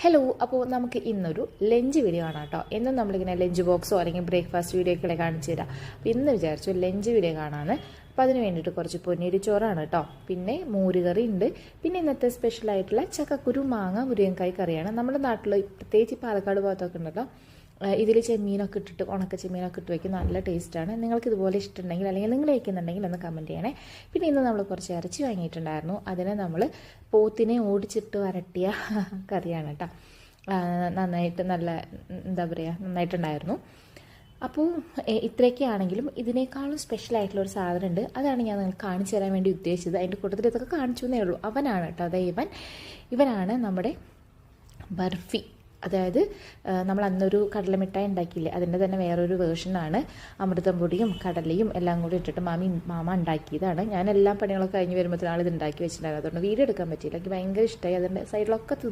Hello, അപ്പോൾ നമുക്ക് ഇന്നൊരു ലഞ്ച് വീഡിയോ ആണ് കേട്ടോ. എന്നും നമ്മളിങ്ങനെ ലഞ്ച് ബോക്സോ അല്ലെങ്കിൽ ബ്രേക്ക്ഫാസ്റ്റ് വീഡിയോ ഒക്കെ കാണിച്ചു തരാം. അപ്പോൾ ഇന്ന് വിചാരിച്ചു ലഞ്ച് വീഡിയോ കാണാമെന്ന്. അപ്പോൾ അതിന് വേണ്ടിയിട്ട് കുറച്ച് പൊന്നിരി ചോറാണ് കേട്ടോ, പിന്നെ മോരുകറി ഉണ്ട്, പിന്നെ ഇന്നത്തെ സ്പെഷ്യലായിട്ടുള്ള ചക്കക്കുരു മാങ്ങ മുരിങ്ങക്കായ് കറിയാണ്. നമ്മുടെ നാട്ടിൽ പ്രത്യേകിച്ച് പാലക്കാട് ഭാഗത്തൊക്കെ ഉണ്ടല്ലോ, ഇതിൽ ചെമ്മീനൊക്കെ ഇട്ടിട്ട് ഉണക്ക ചെമ്മീനൊക്കെ ഇട്ട് വയ്ക്കും, നല്ല ടേസ്റ്റാണ്. നിങ്ങൾക്ക് ഇതുപോലെ ഇഷ്ടമുണ്ടെങ്കിൽ അല്ലെങ്കിൽ നിങ്ങൾ കഴിക്കുന്നുണ്ടെങ്കിൽ ഒന്ന് കമൻറ്റ് ചെയ്യണേ. പിന്നെ ഇന്ന് നമ്മൾ കുറച്ച് ഇറച്ചി വാങ്ങിയിട്ടുണ്ടായിരുന്നു, അതിനെ നമ്മൾ പോത്തിനെ ഓടിച്ചിട്ട് വരട്ടിയ കറിയാണ് കേട്ടോ. നന്നായിട്ട് നല്ല എന്താ പറയുക, നന്നായിട്ടുണ്ടായിരുന്നു. അപ്പോൾ ഇത്രയൊക്കെയാണെങ്കിലും ഇതിനേക്കാളും സ്പെഷ്യലായിട്ടുള്ള ഒരു സാധനം ഉണ്ട്, അതാണ് ഞാൻ നിങ്ങൾക്ക് കാണിച്ചു തരാൻ വേണ്ടി ഉദ്ദേശിച്ചത്. അതിൻ്റെ കൂട്ടത്തിൽ ഇതൊക്കെ കാണിച്ചു എന്നേ ഉള്ളൂ. അവനാണ് കേട്ടോ, അതായത് ഇവനാണ് നമ്മുടെ ബർഫി. അതായത് നമ്മൾ അന്നൊരു കടലമിഠായി ഉണ്ടാക്കിയില്ലേ, അതിൻ്റെ തന്നെ വേറൊരു വേർഷനാണ്. അമൃതം പൊടിയും കടലയും എല്ലാം കൂടി ഇട്ടിട്ട് മാമ ഉണ്ടാക്കിയതാണ്. ഞാൻ എല്ലാ പണികളൊക്കെ കഴിഞ്ഞ് വരുമ്പോഴത്തേനാൾ ഇത് ഉണ്ടാക്കി വെച്ചിട്ടുണ്ടായിരുന്നു, അതുകൊണ്ട് വീഡിയോ എടുക്കാൻ പറ്റിയില്ല. എനിക്ക് ഭയങ്കര ഇഷ്ടമായി. അതിൻ്റെ സൈഡിലൊക്കെ